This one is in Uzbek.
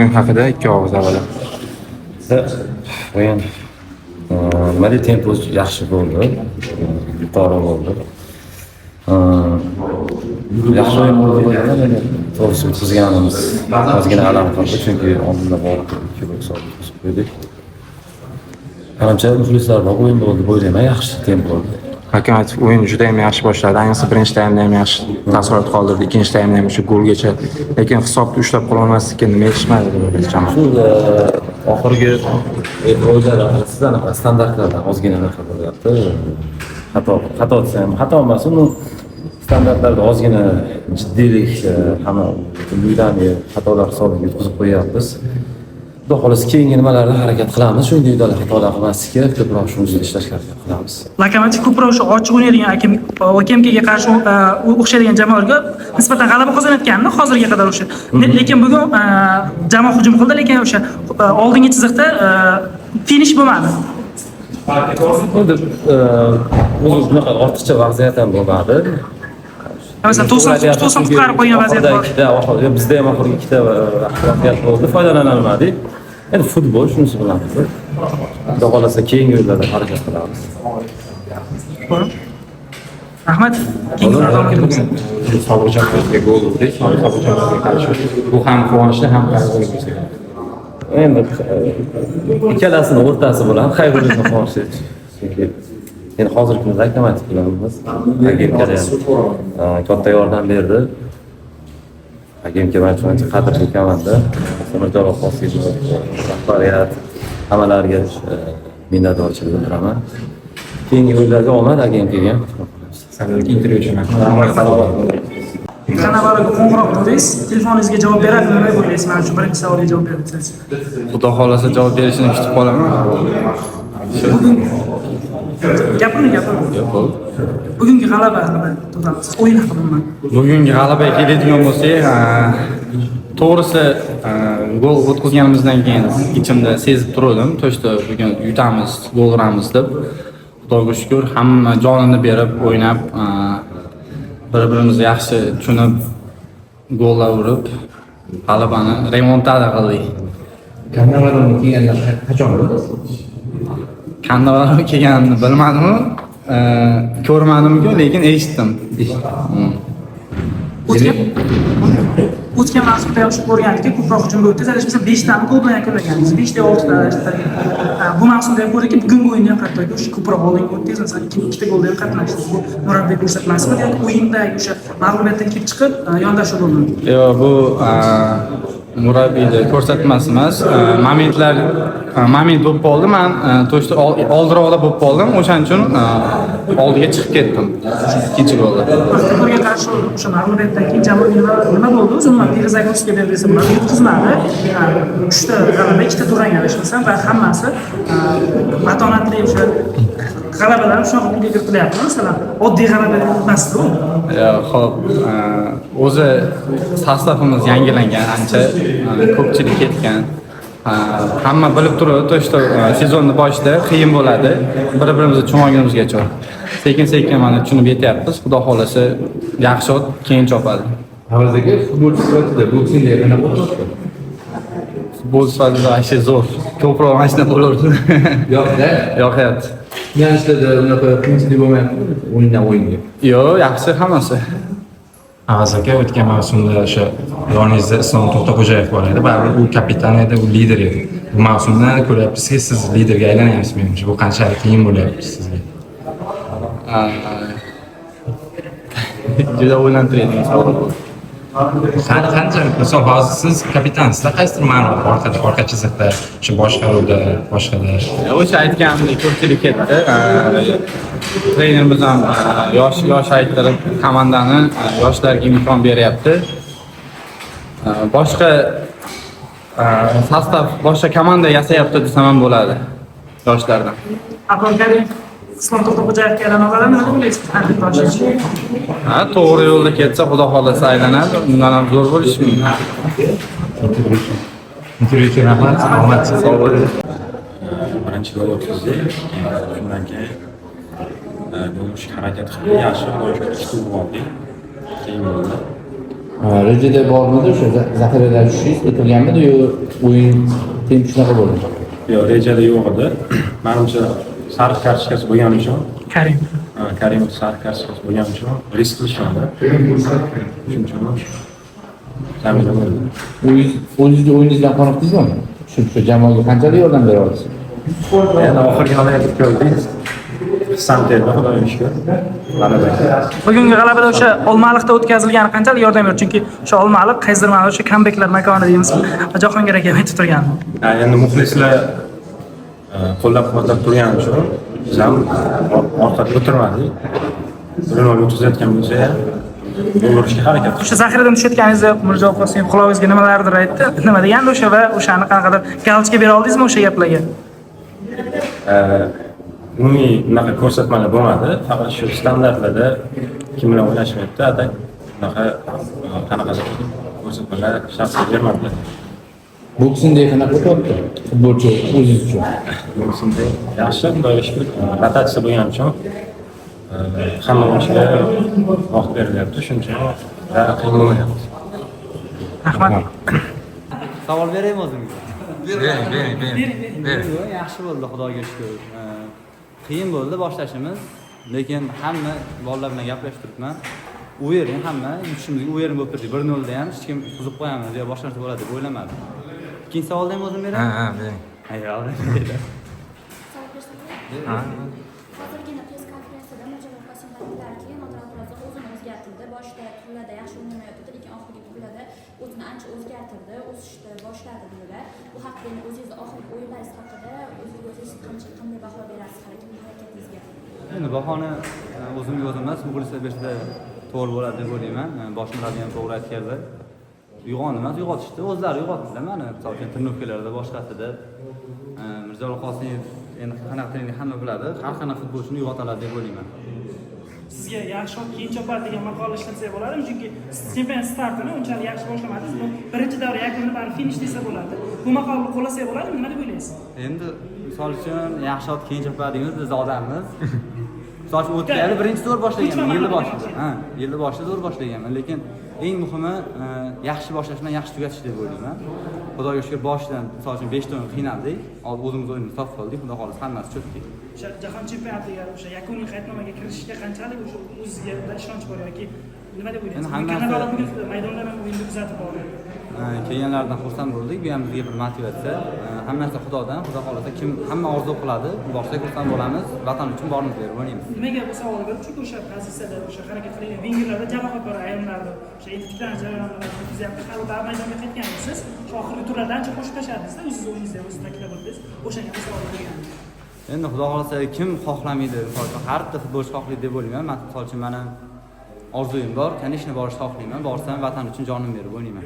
o'yin haqida ikki og'iz avvalo. O'yin nimaday tempo yaxshi bo'ldi, yuqori bo'ldi. Yaxshi o'yin bo'ldi deganda to'g'risi o'tkazganimiz ozgina alam qildi, chunki oldinda borib ikki gol hisob qo'ydik. Menimcha muxlislar bor o'yin bo'ldi, bo'ylayman yaxshi tempo bo'ldi. Hakamov o'yin juda ham yaxshi boshladi. Ayniqsa birinchi taymda ham yaxshi taassurot qoldirdi. Ikkinchi taymda ham shu golgacha. Lekin hisobni ushlab qola olmaslikka nima yetishmadi deb o'ylayman. Shu oxirgi o'yinlar sizdan standartlardan ozgina narsa bo'lyapti. Xato desam, xato emas, uni standartlarda ozgina jiddiylik, hamma individual xatolar hisobiga yutqizib qo'yapmiz. Xudo xohlasa keyingi nimalarda harakat qilamiz, shu individual xatolar qilmaslikka ko'proq shu ustida ishlashga harakat qilamiz. Lokomotiv ko'proq shu ochiq o'ynaydigan OKMKga qarshi o'xshaydigan jamoalarga nisbatan g'alaba qozonayotgandi hozirga qadar o'sha. Lekin bugun jamoa hujum qildi, lekin o'sha oldingi chiziqda finish bo'lmadi. O'zi bunaqa ortiqcha vaziyat ham bo'lmadi. Masalan, to'sam qutqarib qo'ygan vaziyat bor. Bizda ham oxirgi ikkita vaziyat bo'ldi, foydalana olmadik. Endi futbol shunisi bilan. Xudo xolasa keyingi o'yinlarda harakat qilamiz. Rahmat. Sobirjonga gol urdik. Sobirjonga qarshi bu ham quvonchli, ham qayg'uli bo'ldi. Endi ikkalasini o'rtasi bilan qayg'uli quvonchli. Chunki endi hozirgi kunda Lokomotiv bilan biz agentga ham katta yordam berdi. Agentga ancha qadrli komanda. Samarjon Xosiyevich rahbariyat hammalariga minnatdorchilik bildiraman. Keyingi o'yinlarga omad agentga. Sizlarga intervyu uchun Kanavaroga qo'ng'iroq qildingiz, telefoningizga javob beradimi deb o'ylaysiz? Mana shu birinchi savolga javob bersangiz. Xudo xolasa javob berishini kutib qolaman. Gapiring. Bugungi g'alaba haqida to'xtalamiz. O'yin haqida umuman. Bugungi g'alabaga keladigan bo'lsak, to'g'risi gol o'tkazganimizdan keyin ichimda sezib turdim, to'shda bugun yutamiz, gol uramiz deb. Xudoga shukr, hamma jonini berib o'ynab, bir-birimizni yaxshi tushunib, gollar urib, g'alabani remontada qildik. Kanavaroga kelganlar qachon bo'ldi? Kanavaroga kelganini bilmadim, ko'rmadim-ku, lekin eshitdim. O'tgan mavsumda yaxshi ko'rgandiki, ko'proq hujumga o'tdi. Adashmasam 5 tani gol bilan yakunlaganmiz. 5 ta 6 ta. Bu mavsumda ham ko'rdiki, bugungi o'yinda ham hattoki o'sha ko'proq oldinga o'tdingiz. Masalan, 2 golda ham qatnashdingiz. Bu murabbiy ko'rsatmasimi yoki o'yindagi o'sha mag'lubiyatdan kelib chiqib yondashuv bo'ldi? Yo'q, bu murabbiyni ko'rsatmasi emas. Moment bo'lib qoldi. Men to'shda oldiroqda bo'lib qoldim. O'shaning uchun oldiga chiqib ketdim. Ikkinchi golda. Markaborga qarshi o'sha mag'lubiyatdan keyin jamoa nima bo'ldi? O'zim Perezagovskiga berdisi bilan yutqizmadi. 3 ta g'alaba, 2 ta durang adashmasam va hammasi matonatli o'sha g'alabalar shunaqa pulga kiritilyapti. Masalan, oddiy g'alaba emasdi u. Xo'p, o'zi sostavimiz yangilangan, ancha ko'pchilik ketgan. Hamma bilib turibdi, to'shda sezonni boshida qiyin bo'ladi. Bir-birimizni tushunmagunimizgacha. Sekin-sekin mana tushunib yetyapmiz. Xudo xolasa yaxshi ot keyin chopadi. Havazdagi futbolchi sifatida boksingda yana bo'ldi. Futbol sifatida ashe zo'r. Ko'proq mashina bo'lardi. Yo'q-da. Yo'qyapti. Yo'nalishlarda unaqa qiyinchilik bo'lmayapti. O'yinga. Yo'q, yaxshi hammasi. Avaz aka o'tgan mavsumda o'sha yoningizda Islom To'xtaxo'jayev bor edi. Baribir u kapitan edi, u lider edi. Bu mavsumda ko'ryapsizki, siz liderga aylanyapsiz menimcha. Bu qanchalik qiyin bo'lyapti sizga? Juda o'ylantiradigan savol. Qanchalik misol hozir siz kapitansizda, qaysidir ma'noda orqa chiziqda, shu boshqaruvda, boshqada. O'sha aytganimdek ko'pchilik ketdi. Trenerimiz ham yosh ayttirib komandani yoshlarga imkon beryapti. Boshqa sostav, boshqa komanda yasayapti desam ham bo'ladi yoshlardan. Islom To'xtaxo'jayevga aylana oladimi deb o'ylaysiz? To'g'ri yo'lda ketsa, Xudo xolasa aylanadi. Undan ham zo'r bo'lishi mumkin. Intervyu uchun rahmat. Omad. Sog' bo'ling. Birinchi gol o'tkazdik. Shundan keyin bo'lmush harakat qilib yaxshi o'yinga chiqib oldik. Keyin bo'ldi. Rejada bormidi o'sha zaxiralar tushishingiz aytilganmidi yo o'yin tem shunaqa bo'ldi? Yo'q, rejada yo'q edi. Menimcha sariq kartochkasi bo'lgani uchun, Karimov sariq kartochkasi bo'lgani uchun risk qilishmadi. Shuning uchun Jamila bo'ldi. O'zingizga o'yiningizdan qoniqdingizmi? Shu jamoaga qanchalik yordam bera olasiz? Endi oxirgi o'yinni ko'rdik. Santerda xudoga shukr. Bugungi g'alabada o'sha Olmaliqda o'tkazilgani qanchalik yordam berdi? Chunki o'sha Olmaliq qaysidir ma'noda o'sha comebacklar makoni deymiz. Jahongir aka aytib turgan. Endi muxlislar qo'llab-quvvatlab turgani uchun biz ham orqada o'tirmadik. Ronaldo o'tkazayotgan bo'lsa ham gol urishga harakat qildik. O'sha zaxiradan tushayotganingizda Mirjo Qosimov qulog'ingizga nimalardir aytdi? Nima degandi o'sha va o'shani qanaqadir galchka bera oldingizmi o'sha gaplarga? Umumiy bunaqa ko'rsatmalar bo'lmadi. Faqat shu standartlarda kim bilan o'ynashmayapti, atak bunaqa qanaqadir ko'rsatmalar shaxsiy bermadilar. Boksingda qanaqa o'tyapti? Futbolchi o'zingiz uchun. Boksingda yaxshi, xudoga shukr. Rotatsiya bo'lgani uchun hamma boshga vaqt berilyapti, shuning uchun qiyin bo'lmayapti. Rahmat. Savol beraymi o'zimga? Bering. Yaxshi bo'ldi, xudoga shukr. Qiyin bo'ldi boshlashimiz, lekin hamma bolalar bilan gaplashib turibman. O'yin hamma yutishimizga o'yin bo'lib turdi. 1-0 da ham hech kim buzib qo'yamiz yo boshqa narsa bo'ladi deb o'ylamadim. Ikkinchi savolda ham o'zim beraman. Bering. Hozirgina press konferensiyada Mirjo Qosimov aytdilarki, Nodir Abdulazov o'zini o'zgartirdi. Boshida turlarda yaxshi o'ynamayotdi, lekin oxirgi turlarda o'zini ancha o'zgartirdi, o'sishni boshladi dedilar. Bu haqida o'zingiz oxirgi o'yinlaringiz haqida o'zingiz qanday baho berasiz harakatingizga? Endi bahoni o'zimga o'zim emas, muxlislar bersa to'g'ri bo'ladi deb o'ylayman. Boshimda ham to'g'ri aytganlar. Uyg'ondim, uyg'otishdi, o'zlari uyg'otdilar mani. Misol uchun trenirovkalarda boshqasida Mirzo Qosimov endi qanaqa trening hamma biladi, har qanaqa futbolchini uyg'otadi deb o'ylayman. Sizga yaxshi keyin chopadi degan maqolni ishlatsak bo'ladimi? Chunki chempionat startini unchalik yaxshi boshlamadingiz. Bu birinchi davra yakunida bari finish desa bo'ladi. Bu maqolni qo'llasak bo'ladimi? Nima deb o'ylaysiz? Endi misol uchun yaxshi ot keyin chopadingiz, biz odammiz. Misol uchun o'tgan yili birinchi to'g'ri boshlaganman, yilni boshida. Yilni boshida to'g'ri boshlaganman, lekin eng muhimi yaxshi boshlash bilan yaxshi tugatish deb o'ylayman. Xudoga shukr boshidan misol uchun 5 ta o'yin qiynaldik, o'zimiz o'yinni top qildik, xudo xohlasa hammasi cho'kdik. O'sha jahon chempionatiga o'sha yakuniy qaydnomaga kirishga qanchalik o'sha o'zingizga ishonch bor yoki nima deb o'ylaysiz? Kanada bugun maydonda ham o'yinni kuzatib bordi. Kelganlaridan xursand bo'ldik, bu ham bizga bir motivatsiya. Hamma narsa Xudodan, Xudo xolasa kim hamma orzu qiladi, borsak xursand bo'lamiz, vatan uchun borimiz berib o'ynaymiz. Nimaga bu savol berdim? Chunki o'sha pozitsiyada o'sha harakat qilgan vengerlarda jarohat bor ayollarda o'sha tiklanish jarayonlari o'tkazyapti. Har bir maydonga qaytgansiz, shu oxirgi turlarda ancha qo'shib tashladingiz-da, o'zingiz o'yingizda o'zingiz taklif qildingiz. O'shanga savol bergandim. Endi Xudo xolasa kim xohlamaydi, misol uchun har bitta futbolchi xohlaydi deb o'ylayman. Men misol uchun meni orzuyim bor, конечно borishni xohlayman. Borsam vatan uchun jonim berib o'ynayman.